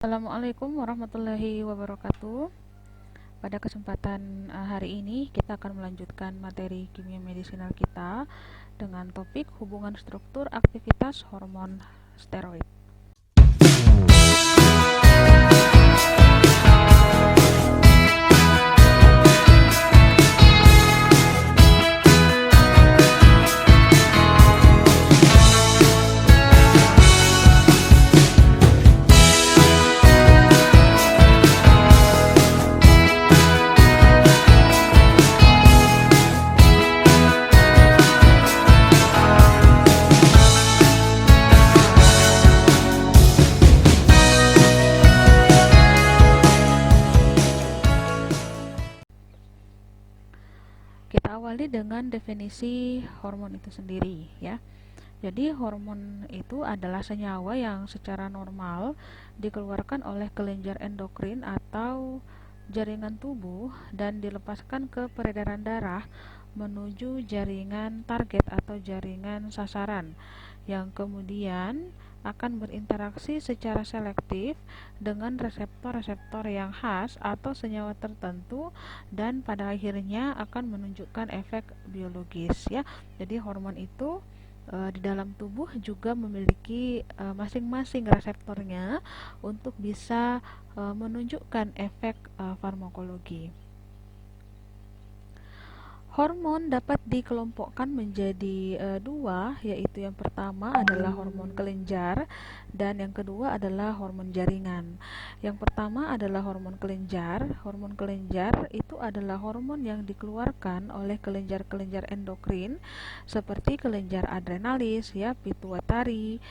Assalamualaikum warahmatullahi wabarakatuh. Pada kesempatan hari ini kita akan melanjutkan materi kimia medisinal kita dengan topik hubungan struktur aktivitas hormon steroid. Kita awali dengan definisi hormon itu sendiri ya. Jadi hormon itu adalah senyawa yang secara normal dikeluarkan oleh kelenjar endokrin atau jaringan tubuh dan dilepaskan ke peredaran darah menuju jaringan target atau jaringan sasaran yang kemudian akan berinteraksi secara selektif dengan reseptor-reseptor yang khas atau senyawa tertentu dan pada akhirnya akan menunjukkan efek biologis ya. Jadi hormon itu di dalam tubuh juga memiliki masing-masing reseptornya untuk bisa menunjukkan efek farmakologi. Hormon dapat dikelompokkan menjadi dua, yaitu yang pertama adalah hormon kelenjar dan yang kedua adalah hormon jaringan. Yang pertama adalah hormon kelenjar. Hormon kelenjar itu adalah hormon yang dikeluarkan oleh kelenjar-kelenjar endokrin seperti kelenjar adrenalis, ya, pituitari,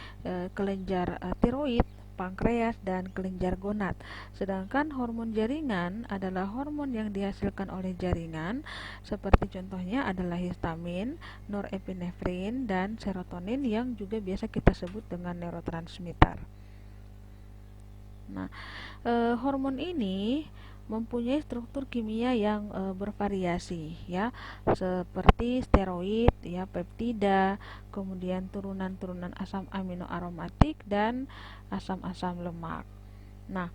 kelenjar tiroid, pankreas, dan kelenjar gonad. Sedangkan hormon jaringan adalah hormon yang dihasilkan oleh jaringan, seperti contohnya adalah histamin, norepinefrin, dan serotonin yang juga biasa kita sebut dengan neurotransmitter. Nah, hormon ini mempunyai struktur kimia yang bervariasi ya, seperti steroid ya, peptida, kemudian turunan-turunan asam amino aromatik dan asam-asam lemak. Nah,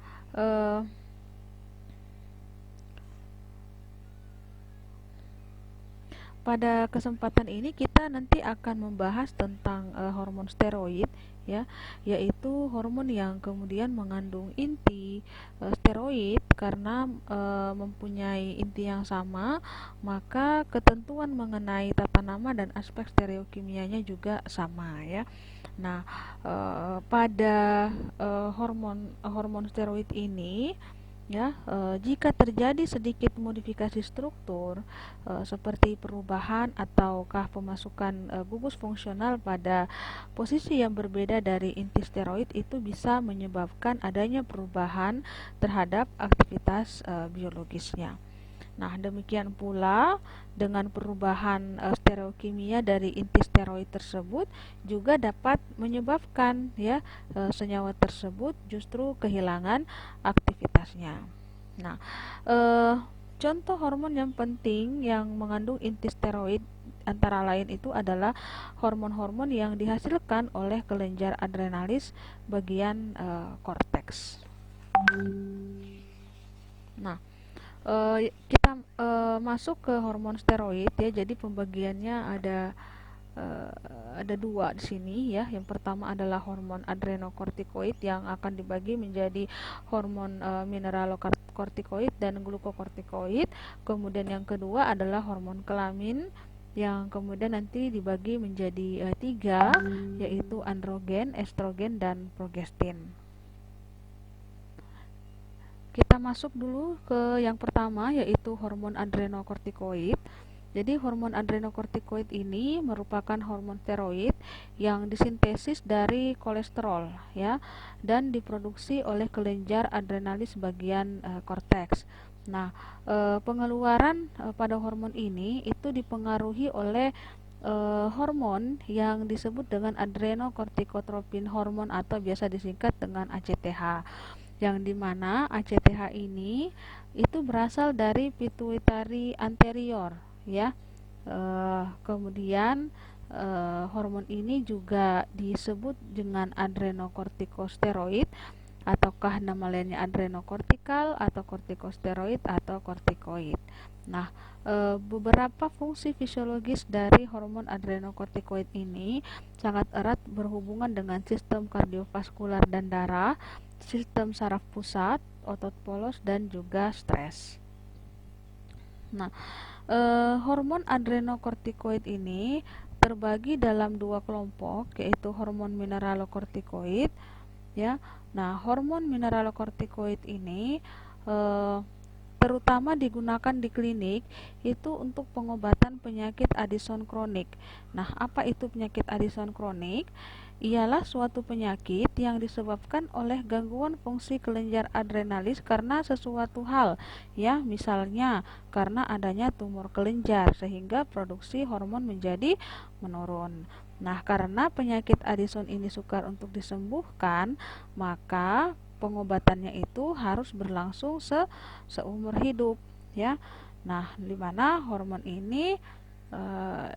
pada kesempatan ini kita nanti akan membahas tentang hormon steroid ya, yaitu hormon yang kemudian mengandung inti steroid. Karena mempunyai inti yang sama, maka ketentuan mengenai tata nama dan aspek stereokimianya juga sama ya. Nah, pada hormon steroid ini ya, jika terjadi sedikit modifikasi struktur seperti perubahan ataukah pemasukan gugus fungsional pada posisi yang berbeda dari inti steroid, itu bisa menyebabkan adanya perubahan terhadap aktivitas biologisnya. Nah, demikian pula dengan perubahan stereokimia dari inti steroid tersebut juga dapat menyebabkan ya senyawa tersebut justru kehilangan aktivitasnya. Nah, contoh hormon yang penting yang mengandung inti steroid antara lain itu adalah hormon-hormon yang dihasilkan oleh kelenjar adrenalis bagian korteks. Nah, kita masuk ke hormon steroid ya. Jadi pembagiannya ada dua di sini ya. Yang pertama adalah hormon adrenokortikoid yang akan dibagi menjadi hormon mineralokortikoid dan glukokortikoid. Kemudian yang kedua adalah hormon kelamin yang kemudian nanti dibagi menjadi tiga, yaitu androgen, estrogen, dan progestin. Kita masuk dulu ke yang pertama, yaitu hormon adrenokortikoid. Jadi hormon adrenokortikoid ini merupakan hormon steroid yang disintesis dari kolesterol ya, dan diproduksi oleh kelenjar adrenalis bagian korteks. Nah, pengeluaran pada hormon ini itu dipengaruhi oleh hormon yang disebut dengan adrenokortikotropin hormon atau biasa disingkat dengan ACTH, yang dimana ACTH ini itu berasal dari pituitari anterior ya. Kemudian hormon ini juga disebut dengan adrenokortikosteroid ataukah nama lainnya adrenokortikal atau kortikosteroid atau kortikoid. Nah, beberapa fungsi fisiologis dari hormon adrenokortikoid ini sangat erat berhubungan dengan sistem kardiovaskular dan darah, sistem saraf pusat, otot polos, dan juga stres. Nah, hormon adrenokortikoid ini terbagi dalam dua kelompok, yaitu hormon mineralokortikoid, ya. Nah, hormon mineralokortikoid ini eh, terutama digunakan di klinik itu untuk pengobatan penyakit Addison kronik. Nah, apa itu penyakit Addison kronik? Ialah suatu penyakit yang disebabkan oleh gangguan fungsi kelenjar adrenalis karena sesuatu hal, ya, misalnya karena adanya tumor kelenjar sehingga produksi hormon menjadi menurun. Nah, karena penyakit Addison ini sukar untuk disembuhkan, maka pengobatannya itu harus berlangsung seumur hidup, ya. Nah, di mana hormon ini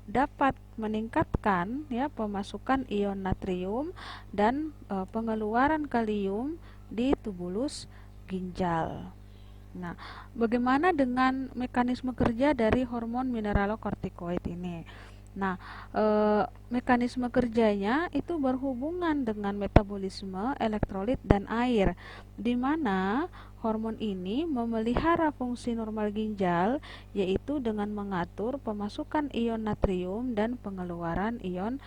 dapat meningkatkan, ya, pemasukan ion natrium dan pengeluaran kalium di tubulus ginjal. Nah, bagaimana dengan mekanisme kerja dari hormon mineralokortikoid ini? Nah, mekanisme kerjanya itu berhubungan dengan metabolisme elektrolit dan air, di mana hormon ini memelihara fungsi normal ginjal, yaitu dengan mengatur pemasukan ion natrium dan pengeluaran ion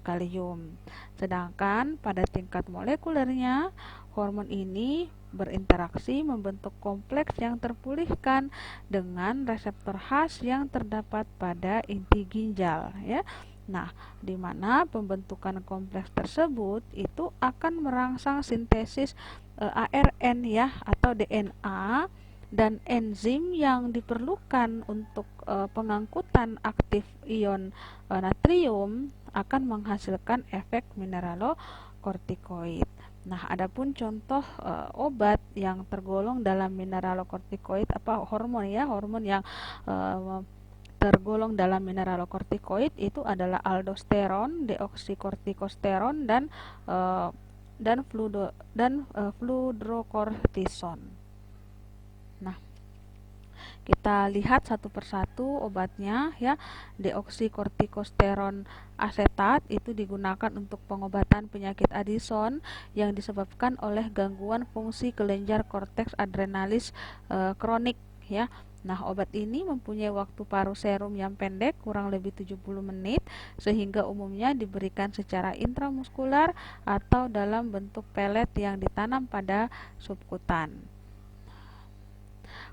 kalium. Sedangkan pada tingkat molekulernya, hormon ini berinteraksi membentuk kompleks yang terpulihkan dengan reseptor khas yang terdapat pada inti ginjal, ya. Nah, di mana pembentukan kompleks tersebut itu akan merangsang sintesis ARN, ya, atau DNA, dan enzim yang diperlukan untuk pengangkutan aktif ion natrium akan menghasilkan efek mineralokortikoid. Nah, adapun contoh obat yang tergolong dalam mineralokortikoid, hormon, ya, hormon yang tergolong dalam mineralokortikoid itu adalah aldosteron, deoksikokortikosteron, dan fludrokortison. Nah, kita lihat satu persatu obatnya, ya. Deoksikokortikosteron asetat itu digunakan untuk pengobatan penyakit Addison yang disebabkan oleh gangguan fungsi kelenjar korteks adrenalis kronik, ya. Nah, obat ini mempunyai waktu paruh serum yang pendek, kurang lebih 70 menit, sehingga umumnya diberikan secara intramuskular atau dalam bentuk pelet yang ditanam pada subkutan.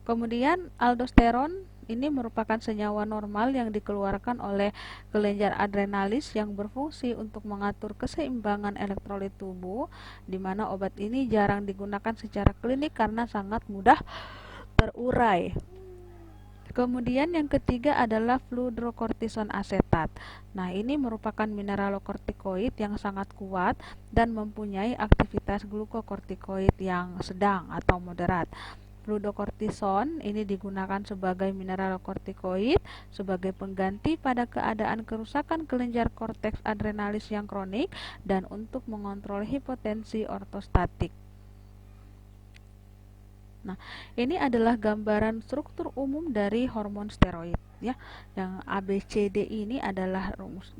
Kemudian aldosteron ini merupakan senyawa normal yang dikeluarkan oleh kelenjar adrenalis yang berfungsi untuk mengatur keseimbangan elektrolit tubuh, di mana obat ini jarang digunakan secara klinik karena sangat mudah terurai. Kemudian yang ketiga adalah fludrokortison asetat. Nah, ini merupakan mineralokortikoid yang sangat kuat dan mempunyai aktivitas glukokortikoid yang sedang atau moderat. Fludrokortison ini digunakan sebagai mineralokortikoid sebagai pengganti pada keadaan kerusakan kelenjar korteks adrenalis yang kronik dan untuk mengontrol hipotensi ortostatik. Nah, ini adalah gambaran struktur umum dari hormon steroid, ya. Yang ABCD ini adalah rumus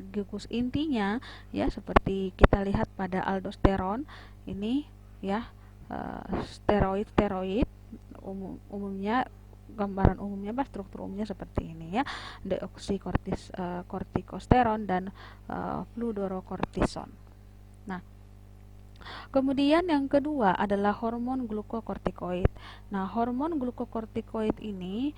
intinya, ya, seperti kita lihat pada aldosteron ini, ya. Steroid umumnya, gambaran umumnya, struktur umumnya seperti ini, ya. Deoksikokortikosteron dan fludrokortison. Nah, kemudian yang kedua adalah hormon glukokortikoid. Nah, hormon glukokortikoid ini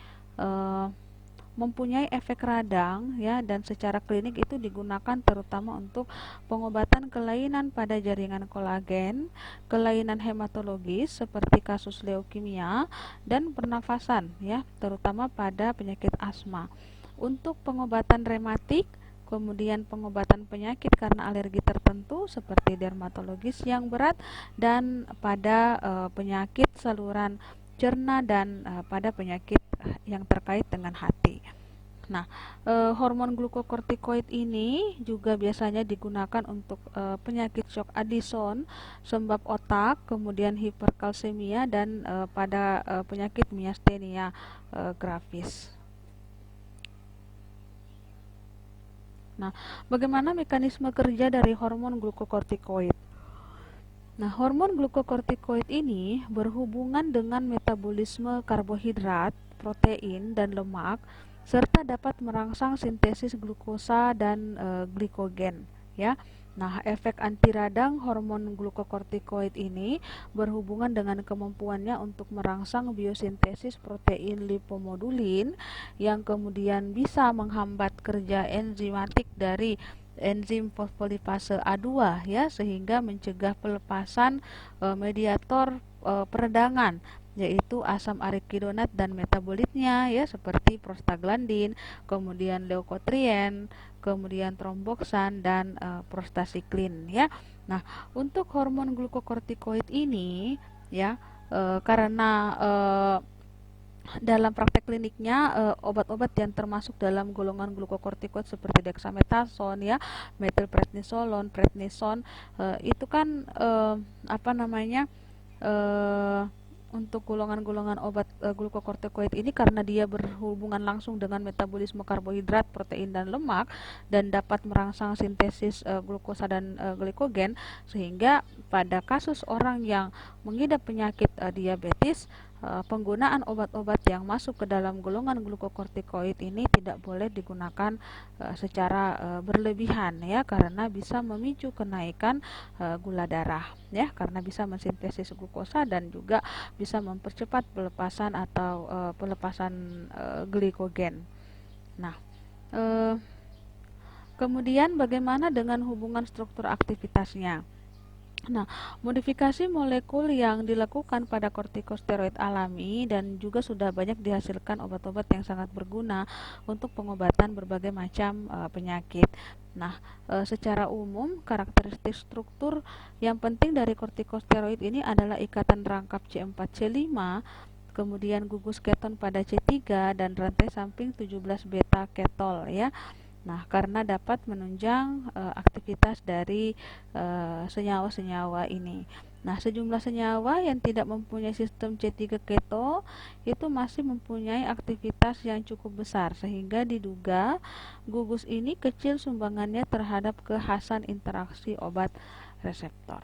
mempunyai efek radang, ya, dan secara klinik itu digunakan terutama untuk pengobatan kelainan pada jaringan kolagen, kelainan hematologis seperti kasus leukemia, dan pernafasan, ya, terutama pada penyakit asma. Untuk pengobatan rematik, kemudian pengobatan penyakit karena alergi tertentu seperti dermatologis yang berat, dan pada penyakit saluran cerna, dan pada penyakit yang terkait dengan hati. Nah, hormon glukokortikoid ini juga biasanya digunakan untuk penyakit shock Addison, sembab otak, kemudian hiperkalsemia, dan pada penyakit miastenia gravis. Nah, bagaimana mekanisme kerja dari hormon glukokortikoid? Nah, hormon glukokortikoid ini berhubungan dengan metabolisme karbohidrat, protein, dan lemak, serta dapat merangsang sintesis glukosa dan glikogen, ya. Nah, efek anti radang hormon glukokortikoid ini berhubungan dengan kemampuannya untuk merangsang biosintesis protein lipomodulin yang kemudian bisa menghambat kerja enzimatik dari enzim fosfolipase A2, ya, sehingga mencegah pelepasan mediator peredangan, yaitu asam arachidonat dan metabolitnya, ya, seperti prostaglandin, kemudian leukotrien, kemudian tromboksan, dan prostasiklin, ya. Nah, untuk hormon glukokortikoid ini, ya, karena dalam praktek kliniknya obat-obat yang termasuk dalam golongan glukokortikoid seperti dexamethasone, ya, metilprednisolon, prednison, itu kan apa namanya eh, untuk golongan-golongan obat glukokortikoid ini, karena dia berhubungan langsung dengan metabolisme karbohidrat, protein, dan lemak, dan dapat merangsang sintesis glukosa dan glikogen, sehingga pada kasus orang yang mengidap penyakit diabetes, penggunaan obat-obat yang masuk ke dalam golongan glukokortikoid ini tidak boleh digunakan secara berlebihan, ya, karena bisa memicu kenaikan gula darah, ya, karena bisa mensintesis glukosa dan juga bisa mempercepat pelepasan atau pelepasan glikogen. Nah, kemudian bagaimana dengan hubungan struktur aktivitasnya? Nah, modifikasi molekul yang dilakukan pada kortikosteroid alami dan juga sudah banyak dihasilkan obat-obat yang sangat berguna untuk pengobatan berbagai macam penyakit. Nah, secara umum karakteristik struktur yang penting dari kortikosteroid ini adalah ikatan rangkap C4-C5, kemudian gugus keton pada C3, dan rantai samping 17 beta ketol, ya. Nah, karena dapat menunjang aktivitas dari senyawa-senyawa ini. Nah, sejumlah senyawa yang tidak mempunyai sistem C3 keto itu masih mempunyai aktivitas yang cukup besar, sehingga diduga gugus ini kecil sumbangannya terhadap kekhasan interaksi obat reseptor.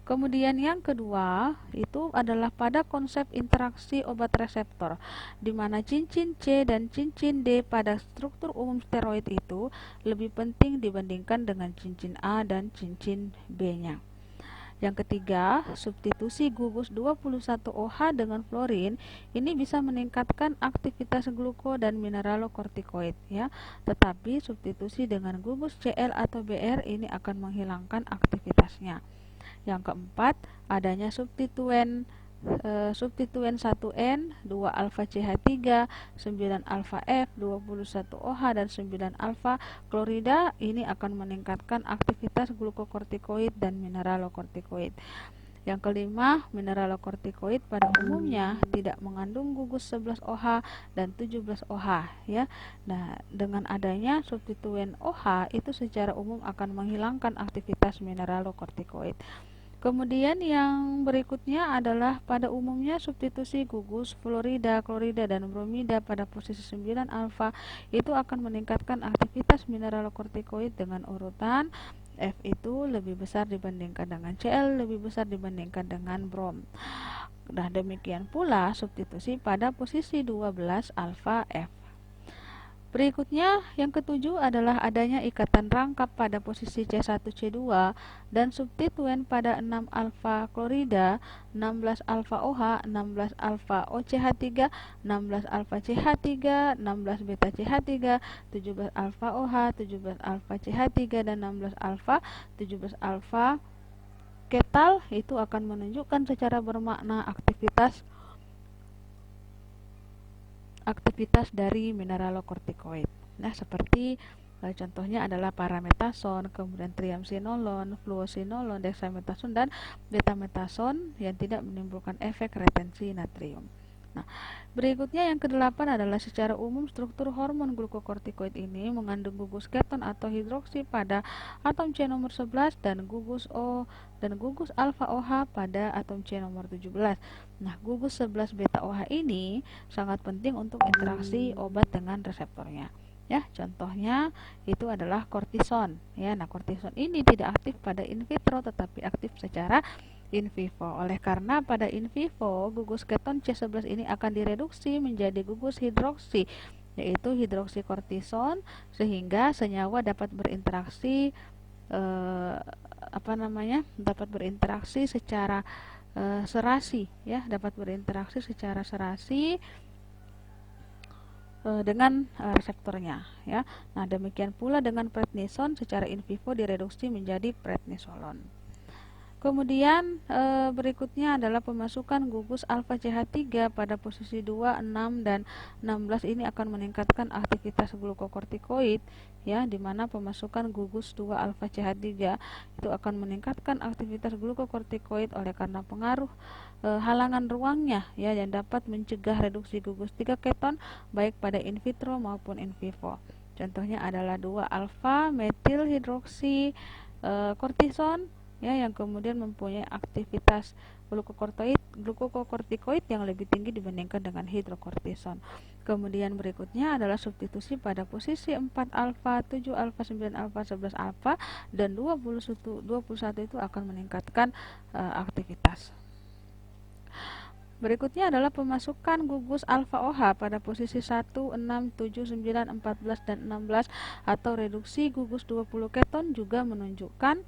Kemudian yang kedua itu adalah pada konsep interaksi obat reseptor, di mana cincin C dan cincin D pada struktur umum steroid itu lebih penting dibandingkan dengan cincin A dan cincin B-nya. Yang ketiga, substitusi gugus 21-OH dengan fluorin ini bisa meningkatkan aktivitas gluko dan mineralokortikoid, ya. Tetapi substitusi dengan gugus Cl atau Br ini akan menghilangkan aktivitasnya. Yang keempat, adanya substituen 1N, 2 alfa CH3, 9 alfa F, 21 OH, dan 9 alfa klorida ini akan meningkatkan aktivitas glukokortikoid dan mineralokortikoid. Yang kelima, mineralokortikoid pada umumnya tidak mengandung gugus 11 OH dan 17 OH, ya. Nah, dengan adanya substituen OH itu secara umum akan menghilangkan aktivitas mineralokortikoid. Kemudian yang berikutnya adalah pada umumnya substitusi gugus fluorida, klorida, dan bromida pada posisi 9 alfa itu akan meningkatkan aktivitas mineralokortikoid dengan urutan F itu lebih besar dibandingkan dengan Cl, lebih besar dibandingkan dengan brom. Nah, demikian pula substitusi pada posisi 12 alfa F. Berikutnya, yang ketujuh adalah adanya ikatan rangkap pada posisi C1-C2 dan substituen pada 6 alfa klorida, 16 alfa OH, 16 alfa OCH3, 16 alfa CH3, 16 beta CH3, 17 alfa OH, 17 alfa CH3, dan 16 alfa, 17 alfa ketal itu akan menunjukkan secara bermakna aktivitas dari mineralokortikoid. Nah, seperti contohnya adalah parametason, kemudian triamcinolon, fluosinolon, dexamethasone, dan betamethasone yang tidak menimbulkan efek retensi natrium. Nah, berikutnya yang kedelapan adalah secara umum struktur hormon glukokortikoid ini mengandung gugus keton atau hidroksi pada atom C nomor 11 dan gugus alfa OH pada atom C nomor 17. Nah, gugus 11 beta OH ini sangat penting untuk interaksi obat dengan reseptornya. Ya, contohnya itu adalah kortison. Ya, nah kortison ini tidak aktif pada in vitro tetapi aktif secara in vivo. Oleh karena pada in vivo gugus keton C11 ini akan direduksi menjadi gugus hidroksi, yaitu hidroksikortison, sehingga senyawa dapat berinteraksi dapat berinteraksi secara serasi, ya, dapat berinteraksi secara serasi dengan reseptornya, ya. Nah, demikian pula dengan prednison secara in vivo direduksi menjadi prednisolon. Kemudian berikutnya adalah pemasukan gugus alfa CH3 pada posisi 2, 6 dan 16 ini akan meningkatkan aktivitas glukokortikoid, ya, di mana pemasukan gugus 2 alfa CH3 itu akan meningkatkan aktivitas glukokortikoid oleh karena pengaruh halangan ruangnya, ya, yang dapat mencegah reduksi gugus 3 keton baik pada in vitro maupun in vivo. Contohnya adalah 2 alfa metil hidroksi kortison, ya, yang kemudian mempunyai aktivitas glukokortikoid yang lebih tinggi dibandingkan dengan hidrokortison. Kemudian berikutnya adalah substitusi pada posisi 4 alfa, 7 alfa, 9 alfa, 11 alfa dan 21 itu akan meningkatkan aktivitas. Berikutnya adalah pemasukan gugus alfa OH pada posisi 1, 6, 7, 9, 14 dan 16 atau reduksi gugus 20 keton juga menunjukkan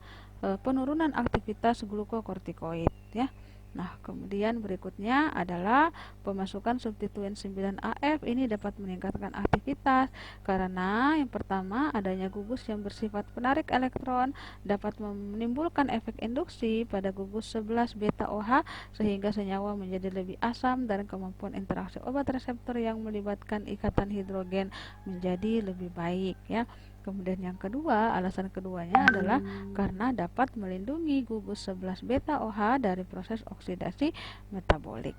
penurunan aktivitas glukokortikoid, ya. Nah, kemudian berikutnya adalah pemasukan substituen 9AF ini dapat meningkatkan aktivitas karena yang pertama adanya gugus yang bersifat penarik elektron dapat menimbulkan efek induksi pada gugus 11 beta OH sehingga senyawa menjadi lebih asam dan kemampuan interaksi obat reseptor yang melibatkan ikatan hidrogen menjadi lebih baik, ya. Kemudian yang kedua, alasan keduanya adalah karena dapat melindungi gugus 11 beta OH dari proses oksidasi metabolik.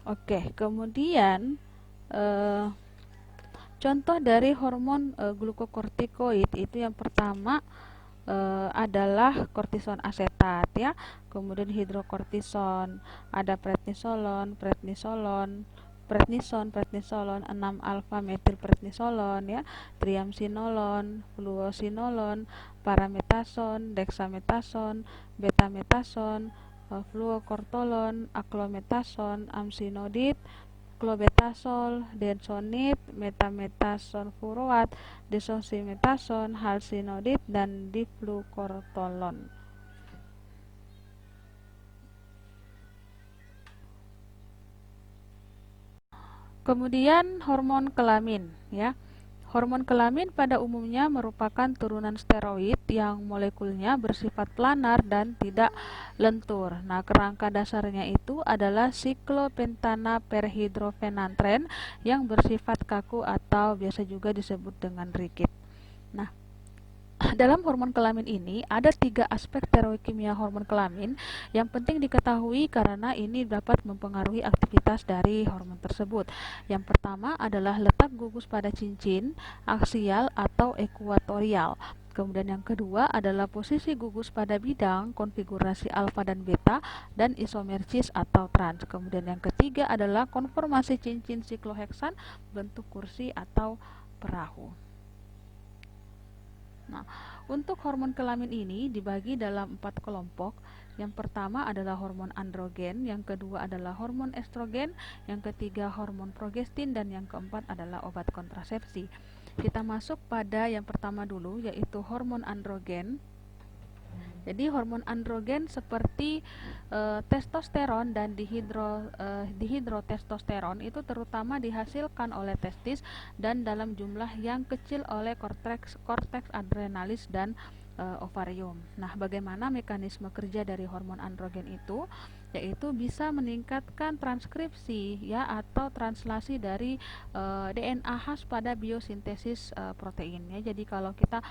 Oke, kemudian contoh dari hormon glukokortikoid itu yang pertama adalah kortison asetat, ya. Kemudian hidrokortison, ada prednisolon, prednison, 6 alfa metil prednisolon, ya, triamsinolon, fluosinolon, parametason, dexametason, betametason, fluokortolon, aklometason, amsinodid, clobetasol, densonid, metametasone furoat, desoximetasone, halsinodid, dan diflukortolon. Kemudian hormon kelamin, ya. Hormon kelamin pada umumnya merupakan turunan steroid yang molekulnya bersifat planar dan tidak lentur. Nah, kerangka dasarnya itu adalah siklopentana perhidrofenantren yang bersifat kaku atau biasa juga disebut dengan rigid. Nah, dalam hormon kelamin ini ada 3 aspek stereokimia hormon kelamin yang penting diketahui karena ini dapat mempengaruhi aktivitas dari hormon tersebut. Yang pertama adalah letak gugus pada cincin, aksial atau ekuatorial. Kemudian yang kedua adalah posisi gugus pada bidang, konfigurasi alfa dan beta, dan isomersis atau trans. Kemudian yang ketiga adalah konformasi cincin sikloheksan bentuk kursi atau perahu. Nah, untuk hormon kelamin ini dibagi dalam 4 kelompok. Yang pertama adalah hormon androgen, yang kedua adalah hormon estrogen, yang ketiga hormon progestin, dan yang keempat adalah obat kontrasepsi. Kita masuk pada yang pertama dulu, yaitu hormon androgen. Jadi hormon androgen seperti testosteron dan dihidrotestosteron itu terutama dihasilkan oleh testis dan dalam jumlah yang kecil oleh korteks adrenalis dan ovarium. Nah, bagaimana mekanisme kerja dari hormon androgen itu? yaitu bisa meningkatkan transkripsi ya atau translasi dari DNA khas pada biosintesis protein ya. Jadi kalau kita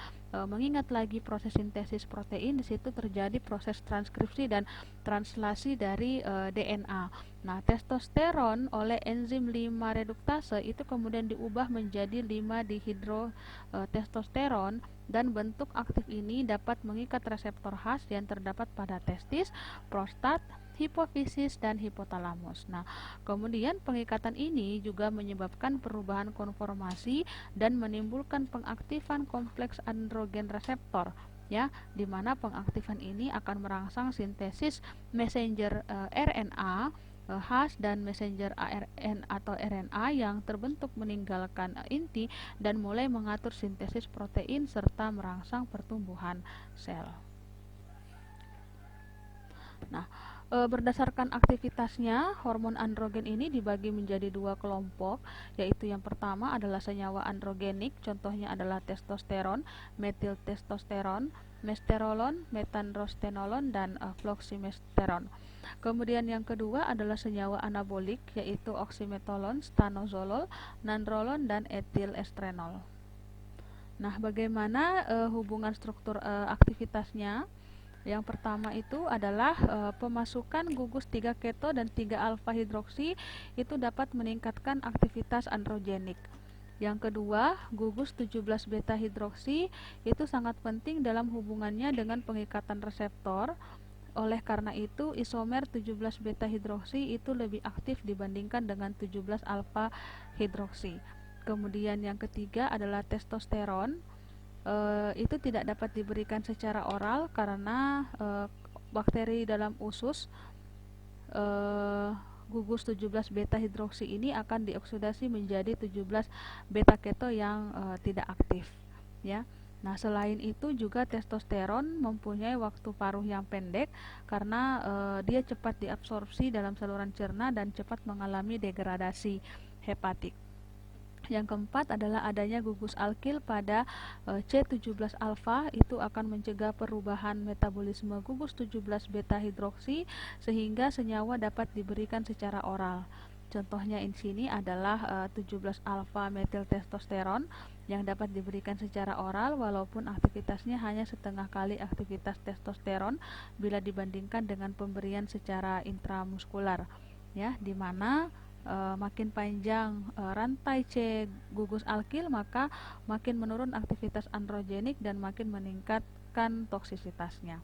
mengingat lagi proses sintesis protein, di situ terjadi proses transkripsi dan translasi dari DNA. Nah, testosteron oleh enzim 5 reduktase itu kemudian diubah menjadi 5 dihidrotestosteron dan bentuk aktif ini dapat mengikat reseptor khas yang terdapat pada testis, prostat, hipofisis, dan hipotalamus. Nah, kemudian pengikatan ini juga menyebabkan perubahan konformasi dan menimbulkan pengaktifan kompleks androgen reseptor ya, di mana pengaktifan ini akan merangsang sintesis messenger RNA khas dan messenger ARN atau RNA yang terbentuk meninggalkan inti dan mulai mengatur sintesis protein serta merangsang pertumbuhan sel. Nah, berdasarkan aktivitasnya, hormon androgen ini dibagi menjadi dua kelompok, yaitu yang pertama adalah senyawa androgenik, contohnya adalah testosteron, metiltestosteron, mesterolon, metandrostenolon, dan floximesteron. Kemudian yang kedua adalah senyawa anabolik, yaitu oksimetolon, stanozolol, nandrolon, dan etilestrenol. Nah, bagaimana hubungan struktur aktivitasnya? Yang pertama itu adalah pemasukan gugus 3 keto dan 3 alfa hidroksi itu dapat meningkatkan aktivitas androgenik. Yang kedua, gugus 17 beta hidroksi itu sangat penting dalam hubungannya dengan pengikatan reseptor. Oleh karena itu, isomer 17 beta hidroksi itu lebih aktif dibandingkan dengan 17 alfa hidroksi. Kemudian yang ketiga adalah testosteron. Itu tidak dapat diberikan secara oral karena bakteri dalam usus gugus 17 beta hidroksi ini akan dioksidasi menjadi 17 beta keto yang tidak aktif ya. Nah, selain itu juga testosteron mempunyai waktu paruh yang pendek karena dia cepat diabsorpsi dalam saluran cerna dan cepat mengalami degradasi hepatik. Yang keempat adalah adanya gugus alkil pada C17 alfa, itu akan mencegah perubahan metabolisme gugus 17 beta hidroksi sehingga senyawa dapat diberikan secara oral. Contohnya di sini adalah 17 alfa metiltestosteron yang dapat diberikan secara oral walaupun aktivitasnya hanya setengah kali aktivitas testosteron bila dibandingkan dengan pemberian secara intramuskular ya, di mana makin panjang rantai C gugus alkil maka makin menurun aktivitas androgenik dan makin meningkatkan toksisitasnya.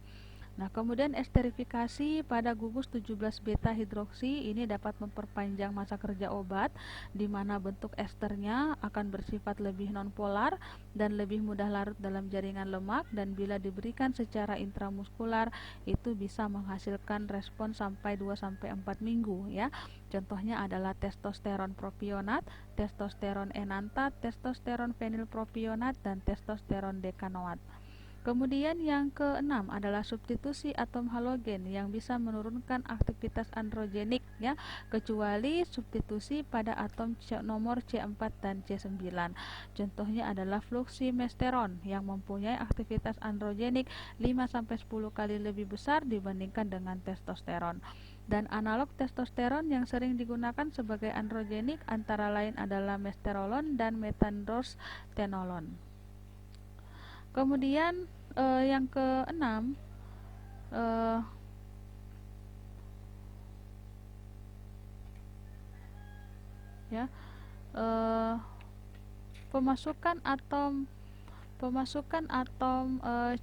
Nah, kemudian esterifikasi pada gugus 17 beta hidroksi ini dapat memperpanjang masa kerja obat di mana bentuk esternya akan bersifat lebih nonpolar dan lebih mudah larut dalam jaringan lemak, dan bila diberikan secara intramuskular itu bisa menghasilkan respon sampai 2-4 minggu ya. Contohnya adalah testosteron propionat, testosteron enantat, testosteron fenilpropionat, dan testosteron dekanoat. Kemudian yang keenam adalah substitusi atom halogen yang bisa menurunkan aktivitas androgenik ya, kecuali substitusi pada atom nomor C4 dan C9. Contohnya adalah fluximesteron yang mempunyai aktivitas androgenik 5-10 kali lebih besar dibandingkan dengan testosteron. Dan analog testosteron yang sering digunakan sebagai androgenik antara lain adalah mesterolon dan metandrostenolon. Kemudian yang keenam ya pemasukan atom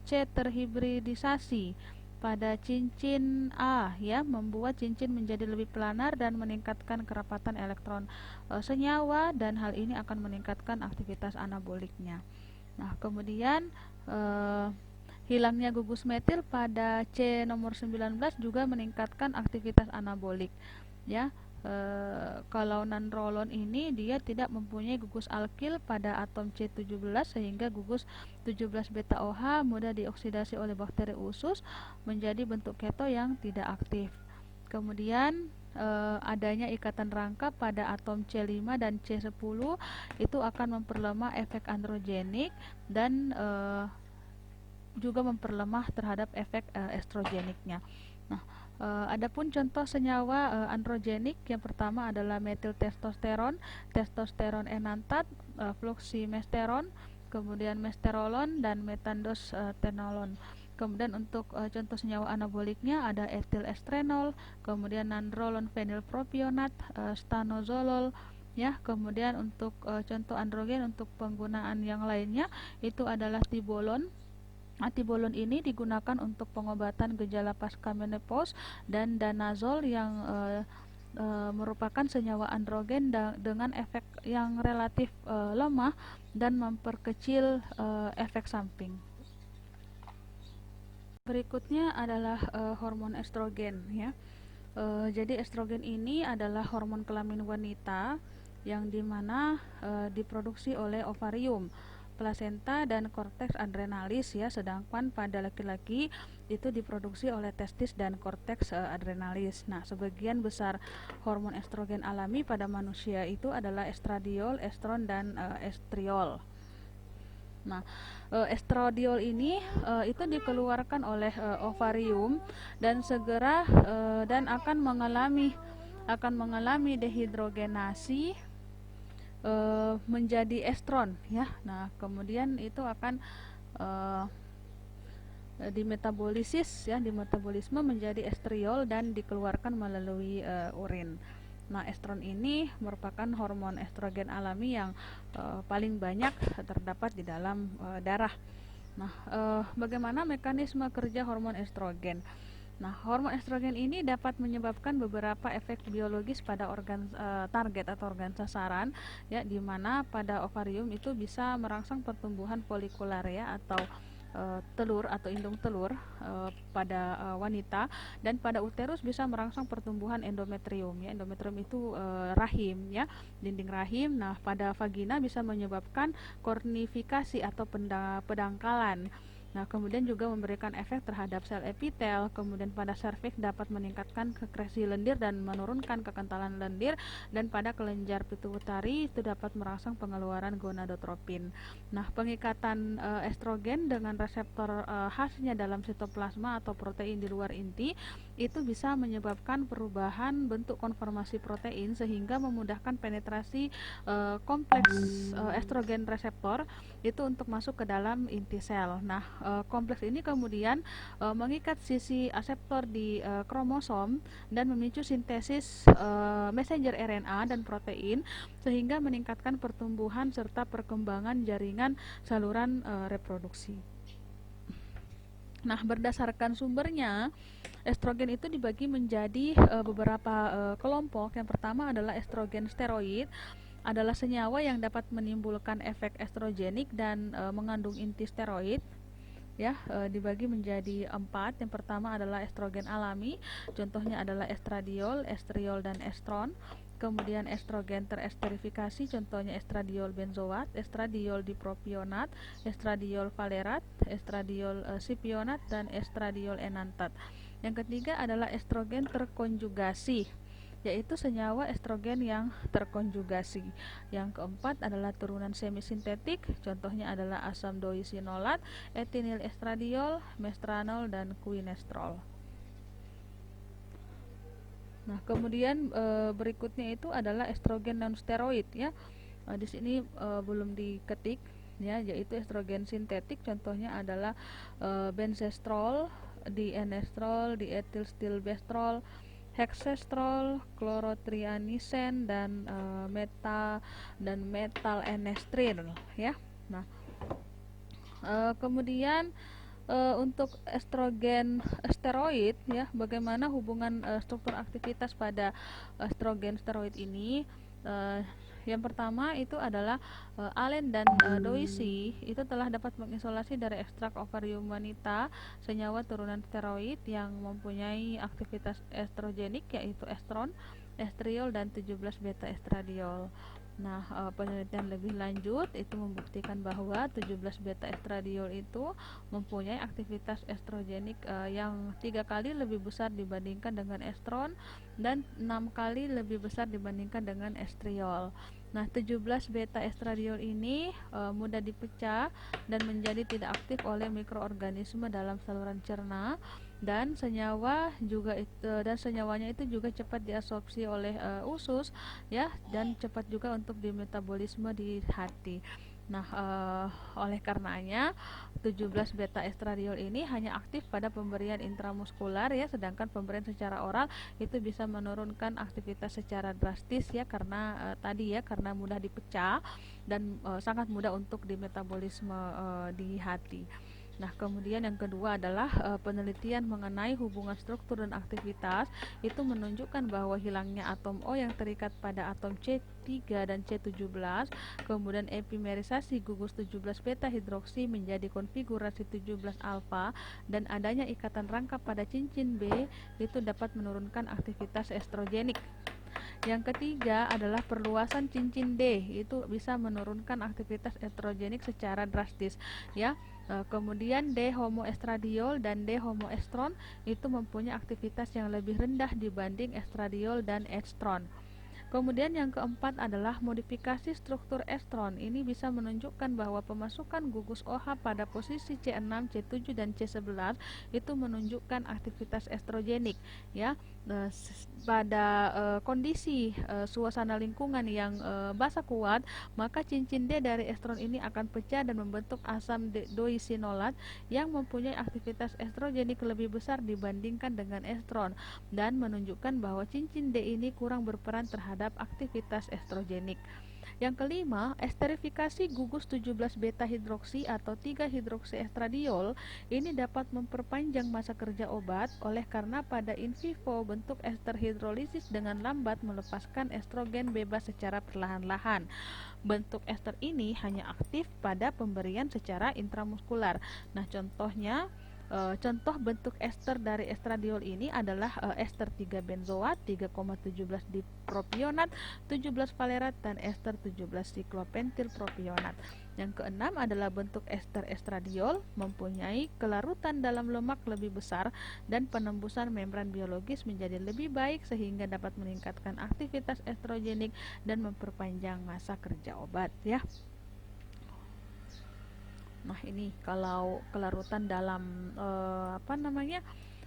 C terhibridisasi pada cincin A ya, membuat cincin menjadi lebih planar dan meningkatkan kerapatan elektron senyawa, dan hal ini akan meningkatkan aktivitas anaboliknya. Nah, kemudian hilangnya gugus metil pada C nomor 19 juga meningkatkan aktivitas anabolik ya. Kalau nandrolon ini dia tidak mempunyai gugus alkil pada atom C17 sehingga gugus 17 beta OH mudah dioksidasi oleh bakteri usus menjadi bentuk keto yang tidak aktif. Kemudian adanya ikatan rangka pada atom C5 dan C10 itu akan memperlemah efek androgenik dan juga memperlemah terhadap efek estrogeniknya. Nah, Adapun contoh senyawa androgenik yang pertama adalah metiltestosteron, testosteron enantat, fluoximesteron, kemudian mesterolon dan metandostenolon. Kemudian untuk contoh senyawa anaboliknya ada etilestrenol, kemudian nandrolon fenilpropionat, stanozolol, ya. Kemudian untuk contoh androgen untuk penggunaan yang lainnya itu adalah tibolon. Tibolon ini digunakan untuk pengobatan gejala pasca menopause, dan danazol yang merupakan senyawa androgen dengan efek yang relatif lemah dan memperkecil efek samping. Berikutnya adalah hormon estrogen, ya. Jadi estrogen ini adalah hormon kelamin wanita yang dimana diproduksi oleh ovarium, plasenta dan korteks adrenalis, ya. Sedangkan pada laki-laki itu diproduksi oleh testis dan korteks adrenalis. Nah, sebagian besar hormon estrogen alami pada manusia itu adalah estradiol, estron dan estriol. Nah, estradiol ini itu dikeluarkan oleh ovarium dan segera dan akan mengalami dehidrogenasi menjadi estron, ya. Nah, kemudian itu akan dimetabolisme menjadi estriol dan dikeluarkan melalui urin. Nah, estron ini merupakan hormon estrogen alami yang paling banyak terdapat di dalam darah. Nah, bagaimana mekanisme kerja hormon estrogen? Nah, hormon estrogen ini dapat menyebabkan beberapa efek biologis pada organ target atau organ sasaran, ya, di mana pada ovarium itu bisa merangsang pertumbuhan folikular, ya, atau telur atau indung telur pada wanita, dan pada uterus bisa merangsang pertumbuhan endometrium, ya. Endometrium itu rahim, ya, dinding rahim. Nah, pada vagina bisa menyebabkan kornifikasi atau pedangkalan. Nah, kemudian juga memberikan efek terhadap sel epitel. Kemudian pada serviks dapat meningkatkan sekresi lendir dan menurunkan kekentalan lendir, dan pada kelenjar pituitari itu dapat merangsang pengeluaran gonadotropin. Nah, pengikatan estrogen dengan reseptor khasnya dalam sitoplasma atau protein di luar inti itu bisa menyebabkan perubahan bentuk konformasi protein sehingga memudahkan penetrasi kompleks estrogen reseptor itu untuk masuk ke dalam inti sel. Nah, kompleks ini kemudian mengikat sisi aseptor di kromosom dan memicu sintesis messenger RNA dan protein sehingga meningkatkan pertumbuhan serta perkembangan jaringan saluran reproduksi. Nah, berdasarkan sumbernya, estrogen itu dibagi menjadi beberapa kelompok. Yang pertama adalah estrogen steroid, adalah senyawa yang dapat menimbulkan efek estrogenik dan mengandung inti steroid, ya. Dibagi menjadi 4. Yang pertama adalah estrogen alami, contohnya adalah estradiol, estriol dan estron. Kemudian estrogen teresterifikasi, contohnya estradiol benzoat, estradiol dipropionat, estradiol valerat, estradiol sipionat dan estradiol enantat. Yang ketiga adalah estrogen terkonjugasi, yaitu senyawa estrogen yang terkonjugasi. Yang keempat adalah turunan semisintetik, contohnya adalah asam doisinolat, etinil estradiol, mestranol dan quinestrol. Nah, kemudian berikutnya itu adalah estrogen non-steroid, ya. Di sini belum diketik, ya, yaitu estrogen sintetik, contohnya adalah benzestrol, dienestrol, dietilstilbestrol, hexestrol, klorotrianisen dan metalenestrin, ya. Nah, kemudian untuk estrogen steroid, ya, bagaimana hubungan struktur aktivitas pada estrogen steroid ini? Yang pertama itu adalah Allen dan Doisy itu telah dapat mengisolasi dari ekstrak ovarium wanita senyawa turunan steroid yang mempunyai aktivitas estrogenik, yaitu estron, estriol dan 17 beta estradiol. Nah, penelitian lebih lanjut itu membuktikan bahwa 17 beta estradiol itu mempunyai aktivitas estrogenik yang 3 kali lebih besar dibandingkan dengan estron dan 6 kali lebih besar dibandingkan dengan estriol. Nah, 17 beta estradiol ini mudah dipecah dan menjadi tidak aktif oleh mikroorganisme dalam saluran cerna, dan senyawanya itu juga cepat diabsorpsi oleh usus, ya, dan cepat juga untuk dimetabolisme di hati. Nah, oleh karenanya 17 beta estradiol ini hanya aktif pada pemberian intramuskular, ya, sedangkan pemberian secara oral itu bisa menurunkan aktivitas secara drastis, ya, karena tadi, ya, karena mudah dipecah dan sangat mudah untuk dimetabolisme di hati. Nah, kemudian yang kedua adalah penelitian mengenai hubungan struktur dan aktivitas itu menunjukkan bahwa hilangnya atom O yang terikat pada atom C3 dan C17, kemudian epimerisasi gugus 17 beta hidroksi menjadi konfigurasi 17 alfa, dan adanya ikatan rangkap pada cincin B itu dapat menurunkan aktivitas estrogenik. Yang ketiga adalah perluasan cincin D, itu bisa menurunkan aktivitas estrogenik secara drastis, ya. Kemudian D-homoestradiol dan D-homoestron itu mempunyai aktivitas yang lebih rendah dibanding estradiol dan estron. Kemudian yang keempat adalah modifikasi struktur estron. Ini bisa menunjukkan bahwa pemasukan gugus OH pada posisi C6, C7 dan C11 itu menunjukkan aktivitas estrogenik, ya. Pada kondisi suasana lingkungan yang basa kuat, maka cincin D dari estron ini akan pecah dan membentuk asam doisinolat yang mempunyai aktivitas estrogenik lebih besar dibandingkan dengan estron, dan menunjukkan bahwa cincin D ini kurang berperan terhadap aktivitas estrogenik. Yang kelima, esterifikasi gugus 17 beta hidroksi atau 3 hidroksi estradiol ini dapat memperpanjang masa kerja obat, oleh karena pada in vivo bentuk ester hidrolisis dengan lambat melepaskan estrogen bebas secara perlahan-lahan. Bentuk ester ini hanya aktif pada pemberian secara intramuskular. Nah, contoh bentuk ester dari estradiol ini adalah ester 3 benzoat, 3,17 dipropionat, 17 valerat, dan ester 17 siklopentil propionat. Yang keenam adalah bentuk ester estradiol mempunyai kelarutan dalam lemak lebih besar dan penembusan membran biologis menjadi lebih baik sehingga dapat meningkatkan aktivitas estrogenik dan memperpanjang masa kerja obat, ya. Nah, ini kalau kelarutan dalam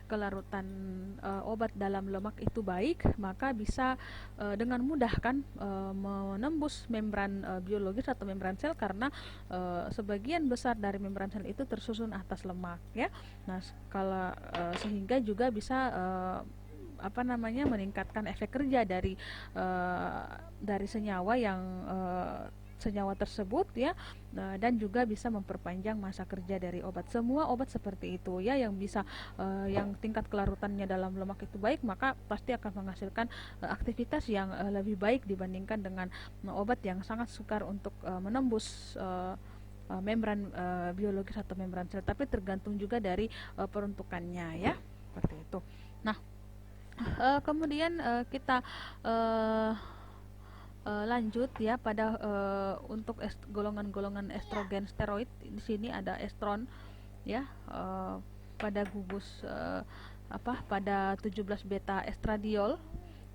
kelarutan obat dalam lemak itu baik, maka bisa dengan mudah kan menembus membran biologis atau membran sel, karena sebagian besar dari membran sel itu tersusun atas lemak, ya. Nah, kalau sehingga juga bisa meningkatkan efek kerja dari senyawa tersebut, ya, dan juga bisa memperpanjang masa kerja dari obat. Semua obat seperti itu, ya, yang bisa yang tingkat kelarutannya dalam lemak itu baik, maka pasti akan menghasilkan aktivitas yang lebih baik dibandingkan dengan obat yang sangat sukar untuk menembus membran biologis atau membran sel. Tapi tergantung juga dari peruntukannya, ya, seperti itu. Nah, kemudian kita lanjut, ya, pada untuk golongan-golongan estrogen steroid. Di sini ada estron, ya, pada gugus pada 17 beta estradiol,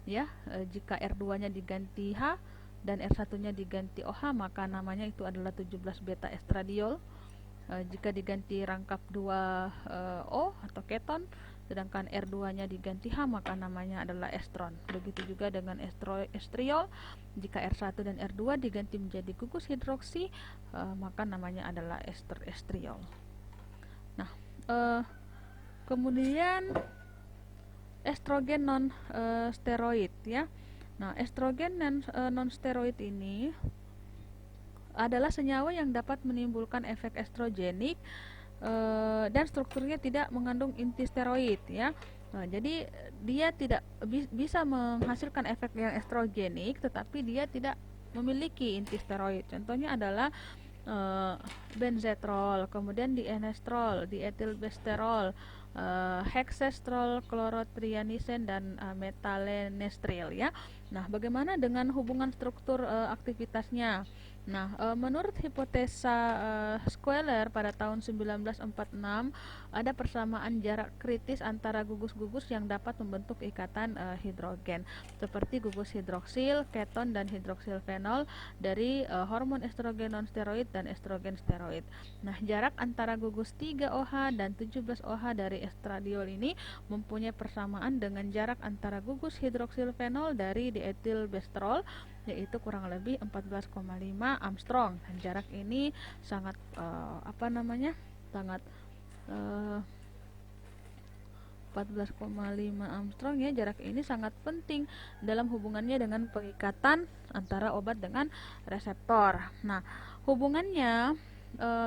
ya. Jika R2-nya diganti H dan R1-nya diganti OH, maka namanya itu adalah 17 beta estradiol. Jika diganti rangkap 2 O atau keton, sedangkan R2-nya diganti H, maka namanya adalah estron. Begitu juga dengan estriol, jika R1 dan R2 diganti menjadi gugus hidroksi, maka namanya adalah estriol. Nah, kemudian estrogen non steroid, ya. Nah, estrogen non steroid ini adalah senyawa yang dapat menimbulkan efek estrogenik dan strukturnya tidak mengandung inti steroid, ya. Nah, jadi dia tidak bisa menghasilkan efek yang estrogenik, tetapi dia tidak memiliki inti steroid. Contohnya adalah benzetrol, kemudian dienestrol, dietilbesterol, hexestrol, klorotrianisen, dan metalenestril, ya. Nah, bagaimana dengan hubungan struktur aktivitasnya? Nah, menurut hipotesa Squeller pada tahun 1946, ada persamaan jarak kritis antara gugus-gugus yang dapat membentuk ikatan hidrogen, seperti gugus hidroksil, keton, dan hidroksil fenol dari hormon estrogen nonsteroid dan estrogen steroid. Nah, jarak antara gugus 3-OH dan 17-OH dari estradiol ini mempunyai persamaan dengan jarak antara gugus hidroksil fenol dari dietilbestrol, yaitu kurang lebih 14,5 Armstrong. Dan jarak ini sangat sangat 14,5 Armstrong ya. Jarak ini sangat penting dalam hubungannya dengan pengikatan antara obat dengan reseptor. Nah, hubungannya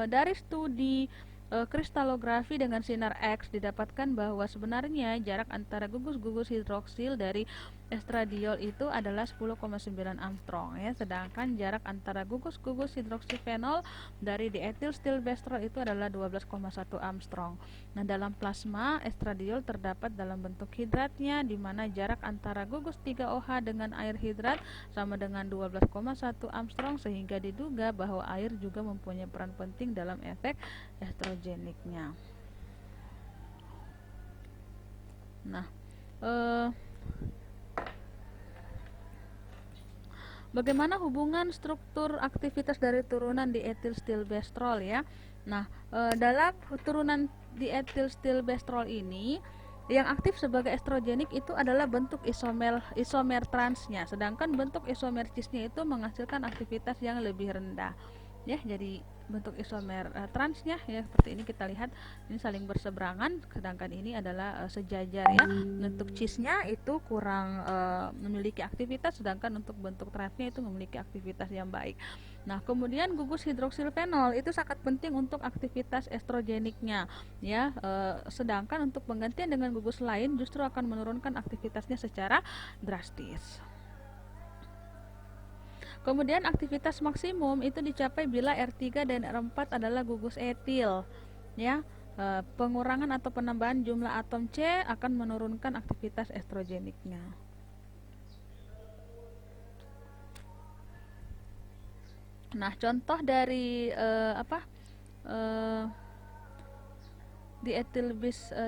dari studi kristalografi dengan sinar X didapatkan bahwa sebenarnya jarak antara gugus-gugus hidroksil dari estradiol itu adalah 10,9 Armstrong ya, sedangkan jarak antara gugus-gugus hidroksil fenol dari dietilstilbestrol itu adalah 12,1 Armstrong. Nah, dalam plasma estradiol terdapat dalam bentuk hidratnya, di mana jarak antara gugus 3-OH dengan air hidrat sama dengan 12,1 Armstrong, sehingga diduga bahwa air juga mempunyai peran penting dalam efek estrogeniknya. Nah, bagaimana hubungan struktur aktivitas dari turunan dietilstilbestrol ya? Nah, dalam turunan dietilstilbestrol ini yang aktif sebagai estrogenik itu adalah bentuk isomer transnya, sedangkan bentuk isomer cisnya itu menghasilkan aktivitas yang lebih rendah. Ya, jadi bentuk isomer transnya ya seperti ini, kita lihat ini saling berseberangan, sedangkan ini adalah sejajar ya. Bentuk cisnya itu kurang memiliki aktivitas, sedangkan untuk bentuk transnya itu memiliki aktivitas yang baik. Nah, kemudian gugus hidroksil fenol itu sangat penting untuk aktivitas estrogeniknya ya, sedangkan untuk penggantian dengan gugus lain justru akan menurunkan aktivitasnya secara drastis. Kemudian aktivitas maksimum itu dicapai bila R3 dan R4 adalah gugus etil ya. Pengurangan atau penambahan jumlah atom C akan menurunkan aktivitas estrogeniknya. Nah, contoh dari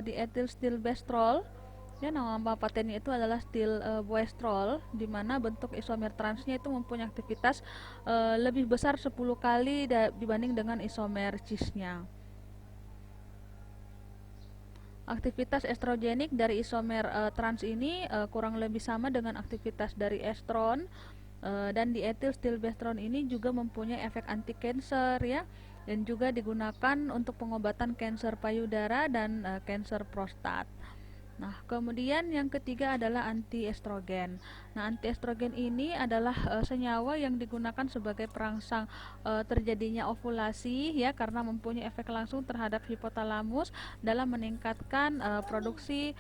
dietilstilbestrol ya, nama patennya itu adalah stilbestrol, di mana bentuk isomer transnya itu mempunyai aktivitas lebih besar 10 kali dibanding dengan isomer cisnya. Aktivitas estrogenik dari isomer trans ini kurang lebih sama dengan aktivitas dari estron, dan dietilstilbestrol ini juga mempunyai efek anti kanker ya, dan juga digunakan untuk pengobatan kanker payudara dan kanker prostat. Nah, kemudian yang ketiga adalah antiestrogen. Nah, antiestrogen ini adalah senyawa yang digunakan sebagai perangsang terjadinya ovulasi ya, karena mempunyai efek langsung terhadap hipotalamus dalam meningkatkan produksi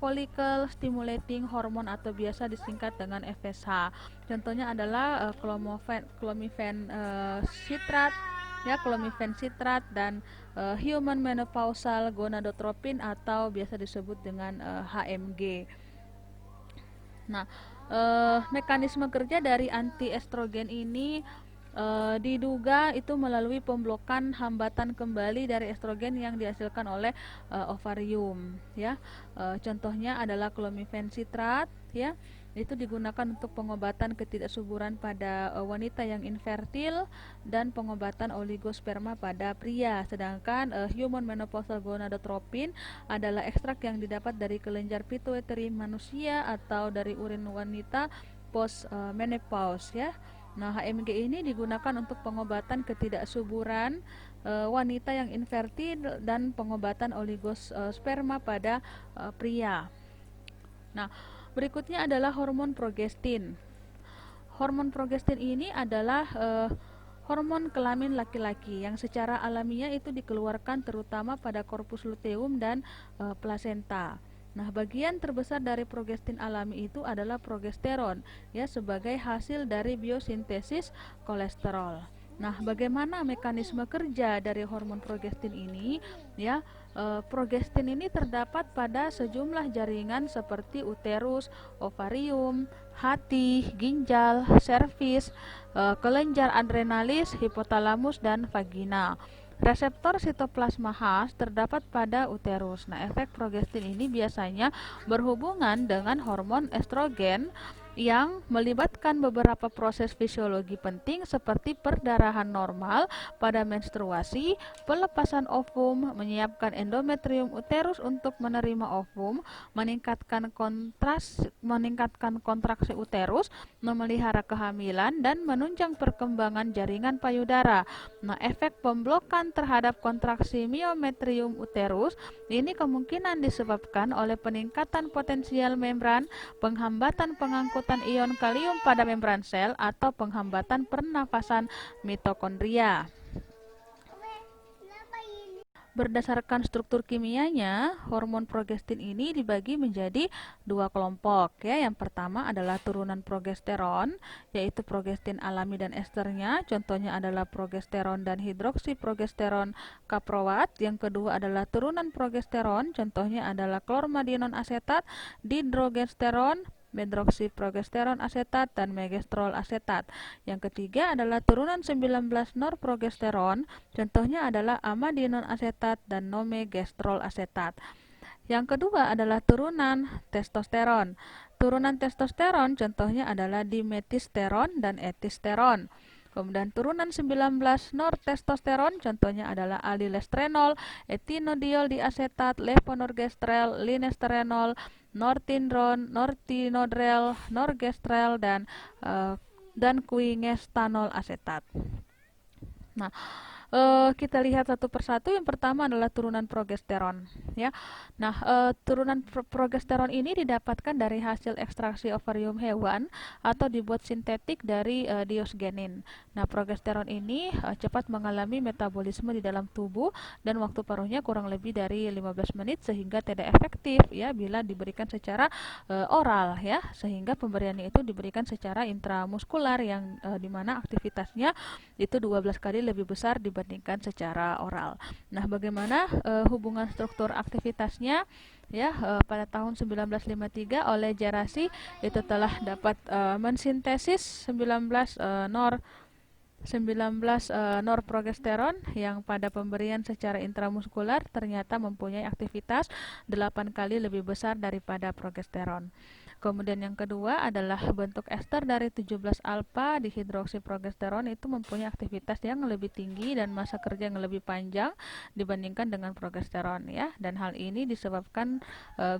follicle stimulating hormone atau biasa disingkat dengan FSH. Contohnya adalah clomiphene citrat ya, clomiphene citrat dan human menopausal gonadotropin atau biasa disebut dengan HMG. Nah, mekanisme kerja dari antiestrogen ini diduga itu melalui pemblokan hambatan kembali dari estrogen yang dihasilkan oleh ovarium ya. Contohnya adalah clomiphene citrat ya. Itu digunakan untuk pengobatan ketidaksuburan pada wanita yang infertil dan pengobatan oligosperma pada pria. Sedangkan human menopausal gonadotropin adalah ekstrak yang didapat dari kelenjar pituitary manusia atau dari urin wanita post menopause ya. Nah, HMG ini digunakan untuk pengobatan ketidaksuburan wanita yang infertil dan pengobatan oligosperma pada pria. Nah, berikutnya adalah hormon progestin. Hormon progestin ini adalah hormon kelamin laki-laki yang secara alamiah itu dikeluarkan terutama pada korpus luteum dan plasenta. Nah, bagian terbesar dari progestin alami itu adalah progesteron ya, sebagai hasil dari biosintesis kolesterol. Nah, bagaimana mekanisme kerja dari hormon progestin ini? Ya, progestin ini terdapat pada sejumlah jaringan seperti uterus, ovarium, hati, ginjal, servis, kelenjar adrenalis, hipotalamus, dan vagina. Reseptor sitoplasma khas terdapat pada uterus. Nah, efek progestin ini biasanya berhubungan dengan hormon estrogen yang melibatkan beberapa proses fisiologi penting seperti perdarahan normal pada menstruasi, pelepasan ovum, menyiapkan endometrium uterus untuk menerima ovum, meningkatkan kontraksi uterus, memelihara kehamilan, dan menunjang perkembangan jaringan payudara. Nah, efek pemblokan terhadap kontraksi miometrium uterus ini kemungkinan disebabkan oleh peningkatan potensial membran, penghambatan pengangkutan ion kalium pada membran sel, atau penghambatan pernafasan mitokondria. Berdasarkan struktur kimianya, hormon progestin ini dibagi menjadi dua kelompok ya. Yang pertama adalah turunan progesteron, yaitu progestin alami dan esternya. Contohnya adalah progesteron dan hidroksiprogesteron kaproat. Yang kedua adalah turunan progesteron, contohnya adalah klormadinon asetat, dihidrogesteron, medroksiprogesteron asetat, dan megestrol asetat. Yang ketiga adalah turunan 19 norprogesteron, contohnya adalah amadinon asetat dan nomegestrol asetat. Yang kedua adalah turunan testosteron. Turunan testosteron contohnya adalah dimetisteron dan etisteron. Kemudian turunan 19 nortestosteron contohnya adalah alilestrenol, etinodiol diasetat, levonorgestrel, linestrenol, nortindron, nortinodrel, norgestrel, dan kuingestanol asetat. Nah, kita lihat satu persatu. Yang pertama adalah turunan progesteron ya. Nah, turunan progesteron ini didapatkan dari hasil ekstraksi ovarium hewan atau dibuat sintetik dari diosgenin. Nah, progesteron ini cepat mengalami metabolisme di dalam tubuh dan waktu paruhnya kurang lebih dari 15 menit sehingga tidak efektif ya bila diberikan secara oral ya, sehingga pemberiannya itu diberikan secara intramuskular yang dimana aktivitasnya itu 12 kali lebih besar dibandingkan secara oral. Nah, bagaimana hubungan struktur aktivitasnya? Ya, pada tahun 1953 oleh Gerasi itu telah dapat mensintesis 19 norprogesteron yang pada pemberian secara intramuskular ternyata mempunyai aktivitas 8 kali lebih besar daripada progesteron. Kemudian yang kedua adalah bentuk ester dari 17 alfa dihidroksiprogesteron itu mempunyai aktivitas yang lebih tinggi dan masa kerja yang lebih panjang dibandingkan dengan progesteron ya. Dan hal ini disebabkan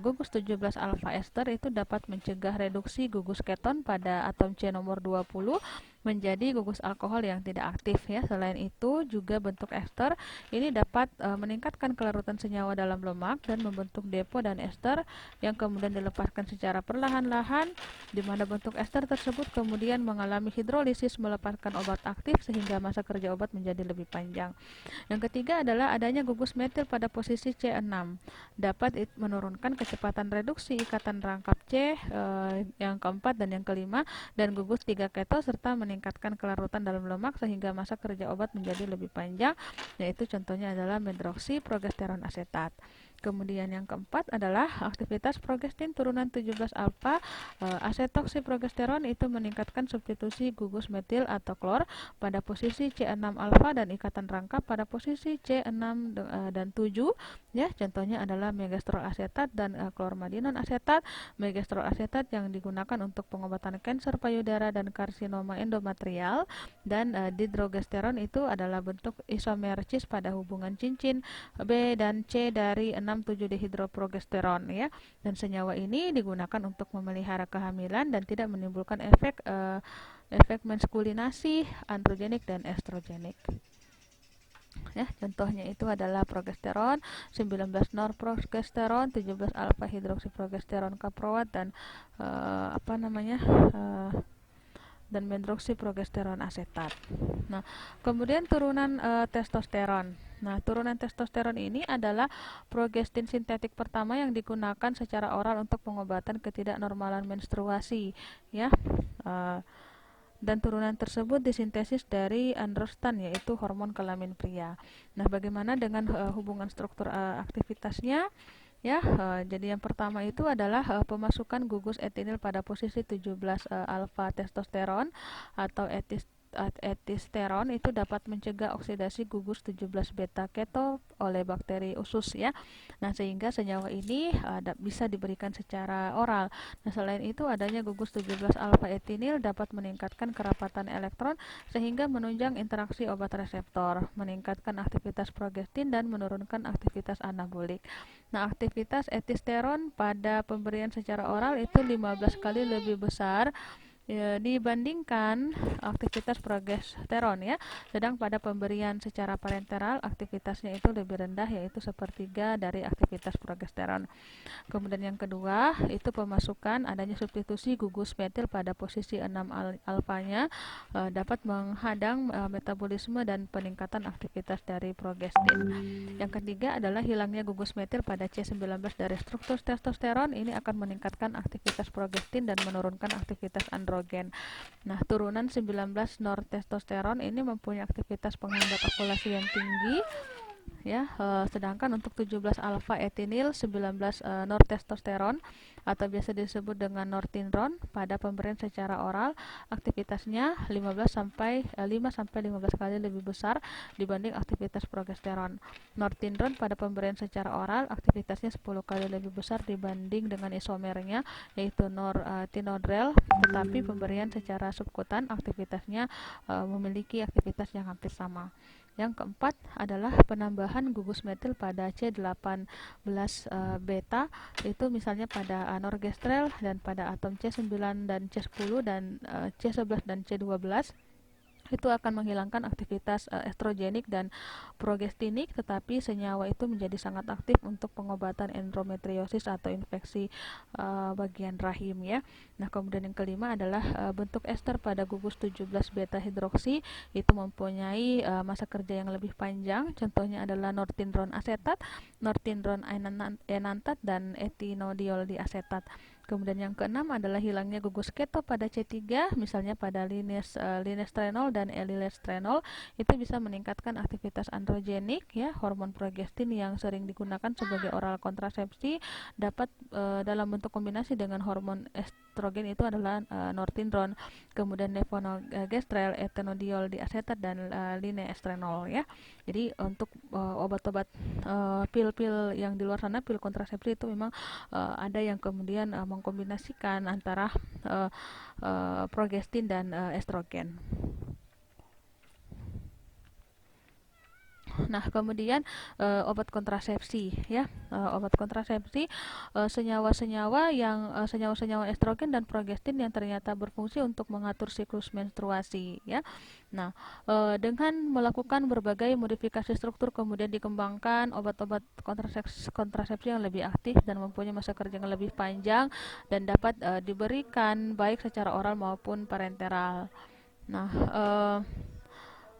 gugus 17 alfa ester itu dapat mencegah reduksi gugus keton pada atom C nomor 20 menjadi gugus alkohol yang tidak aktif ya. Selain itu juga bentuk ester ini dapat meningkatkan kelarutan senyawa dalam lemak dan membentuk depo dan ester yang kemudian dilepaskan secara perlahan-lahan, di mana bentuk ester tersebut kemudian mengalami hidrolisis melepaskan obat aktif sehingga masa kerja obat menjadi lebih panjang. Yang ketiga adalah adanya gugus metil pada posisi C6 dapat menurunkan kecepatan reduksi ikatan rangkap C, yang keempat dan yang kelima, dan gugus 3 keto serta meningkatkan kelarutan dalam lemak sehingga masa kerja obat menjadi lebih panjang, yaitu contohnya adalah medroksiprogesteron asetat. Kemudian yang keempat adalah aktivitas progestin turunan 17 alfa asetoksiprogesteron itu meningkatkan substitusi gugus metil atau klor pada posisi C6 alfa dan ikatan rangkap pada posisi C6 dan 7 ya. Contohnya adalah megestrol asetat dan klormadinon asetat. Megestrol asetat yang digunakan untuk pengobatan kanker payudara dan karsinoma endometrial, dan dihidrogesteron itu adalah bentuk isomer cis pada hubungan cincin B dan C dari 6,7-dehidroprogesteron ya. Dan senyawa ini digunakan untuk memelihara kehamilan dan tidak menimbulkan efek maskulinasi, androgenik dan estrogenik. Ya, contohnya itu adalah progesteron, 19 norprogesteron, 17 alfa hidroksiprogesteron kaproat dan dan medroksiprogesteron asetat. Nah, kemudian turunan testosteron. Nah, turunan testosteron ini adalah progestin sintetik pertama yang digunakan secara oral untuk pengobatan ketidaknormalan menstruasi, ya. dan turunan tersebut disintesis dari androstan, yaitu hormon kelamin pria. Nah, bagaimana dengan hubungan struktur aktivitasnya? Ya, jadi yang pertama itu adalah pemasukan gugus etinil pada posisi 17 alfa testosteron atau etisteron itu dapat mencegah oksidasi gugus 17 beta keto oleh bakteri usus ya. Nah, sehingga senyawa ini bisa diberikan secara oral. Nah, selain itu adanya gugus 17 alfa etinil dapat meningkatkan kerapatan elektron sehingga menunjang interaksi obat reseptor, meningkatkan aktivitas progestin dan menurunkan aktivitas anabolik. Nah, aktivitas etisteron pada pemberian secara oral itu 15 kali lebih besar dibandingkan aktivitas progesteron ya. Sedang pada pemberian secara parenteral aktivitasnya itu lebih rendah, yaitu sepertiga dari aktivitas progesteron. Kemudian yang kedua itu pemasukan adanya substitusi gugus metil pada posisi 6 alfanya dapat menghadang metabolisme dan peningkatan aktivitas dari progestin. Yang ketiga adalah hilangnya gugus metil pada C19 dari struktur testosteron. Ini akan meningkatkan aktivitas progestin dan menurunkan aktivitas androgen. Nah, turunan 19 nortestosteron ini mempunyai aktivitas penghambat ovulasi yang tinggi ya, sedangkan untuk 17 alfa etinil, 19 nortestosteron atau biasa disebut dengan nortindron pada pemberian secara oral aktivitasnya 5 sampai 15 kali lebih besar dibanding aktivitas progesteron. Nortindron pada pemberian secara oral aktivitasnya 10 kali lebih besar dibanding dengan isomernya yaitu nortinodrel, tetapi pemberian secara subkutan aktivitasnya memiliki aktivitas yang hampir sama. Yang keempat adalah penambahan gugus metil pada C18 beta, itu misalnya pada norgestrel dan pada atom C9 dan C10 dan C11 dan C12. Itu akan menghilangkan aktivitas estrogenik dan progestinik, tetapi senyawa itu menjadi sangat aktif untuk pengobatan endometriosis atau infeksi bagian rahim ya. Nah, kemudian yang kelima adalah bentuk ester pada gugus 17 beta hidroksi itu mempunyai masa kerja yang lebih panjang. Contohnya adalah nortindron asetat, nortindron enantat dan etinodiol diasetat. Kemudian yang keenam adalah hilangnya gugus keto pada C3, misalnya pada linestrenol dan elilestrenol. Itu bisa meningkatkan aktivitas androgenik ya, hormon progestin yang sering digunakan sebagai oral kontrasepsi dapat dalam bentuk kombinasi dengan hormon estrogen itu adalah nortindron, kemudian levonorgestrel, etenodiol diasetat dan lineestrenol ya. Jadi untuk obat-obat pil-pil yang di luar sana, pil kontrasepsi itu memang ada yang kemudian mengkombinasikan antara progestin dan estrogen. Nah, kemudian obat kontrasepsi ya. Obat kontrasepsi senyawa-senyawa yang senyawa-senyawa estrogen dan progestin yang ternyata berfungsi untuk mengatur siklus menstruasi ya. Nah, dengan melakukan berbagai modifikasi struktur kemudian dikembangkan obat-obat kontrasepsi yang lebih aktif dan mempunyai masa kerja yang lebih panjang dan dapat diberikan baik secara oral maupun parenteral. Nah,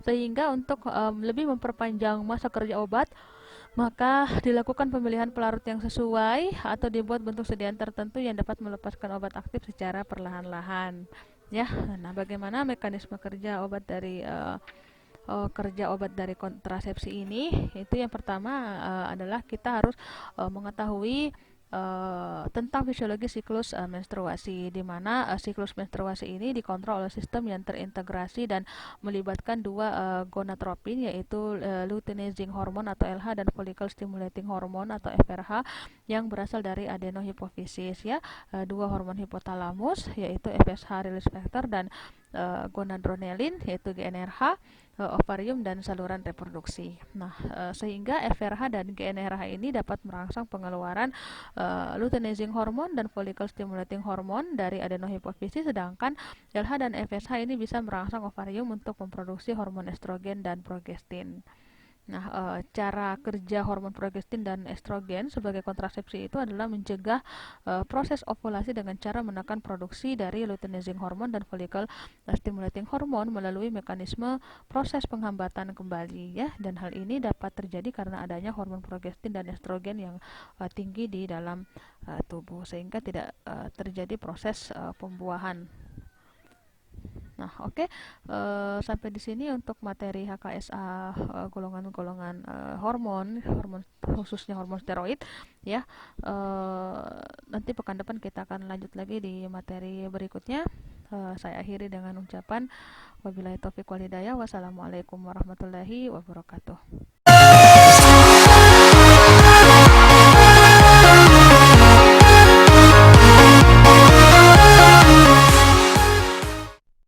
sehingga untuk lebih memperpanjang masa kerja obat, maka dilakukan pemilihan pelarut yang sesuai atau dibuat bentuk sediaan tertentu yang dapat melepaskan obat aktif secara perlahan-lahan. Ya, nah bagaimana mekanisme kerja obat dari kontrasepsi ini? Itu yang pertama adalah kita harus mengetahui tentang fisiologi siklus menstruasi, di mana siklus menstruasi ini dikontrol oleh sistem yang terintegrasi dan melibatkan dua gonadotropin, yaitu luteinizing hormone atau LH dan follicle stimulating hormone atau FRH yang berasal dari adenohipofisis ya. Dua hormon hipotalamus yaitu FSH release factor dan gonadronelin yaitu GnRH, ovarium dan saluran reproduksi. Nah, sehingga FRH dan GnRH ini dapat merangsang pengeluaran luteinizing hormone dan follicle stimulating hormone dari adenohipofisis, sedangkan LH dan FSH ini bisa merangsang ovarium untuk memproduksi hormon estrogen dan progestin. Nah, cara kerja hormon progestin dan estrogen sebagai kontrasepsi itu adalah mencegah proses ovulasi dengan cara menekan produksi dari luteinizing hormone dan follicle stimulating hormone melalui mekanisme proses penghambatan kembali ya, dan hal ini dapat terjadi karena adanya hormon progestin dan estrogen yang tinggi di dalam tubuh sehingga tidak terjadi proses pembuahan. Nah, oke. Sampai di sini untuk materi HKSA, golongan-golongan hormon, hormon khususnya hormon steroid ya. Nanti pekan depan kita akan lanjut lagi di materi berikutnya. Saya akhiri dengan ucapan wabillahi taufiq wal hidayah. Wassalamualaikum warahmatullahi wabarakatuh.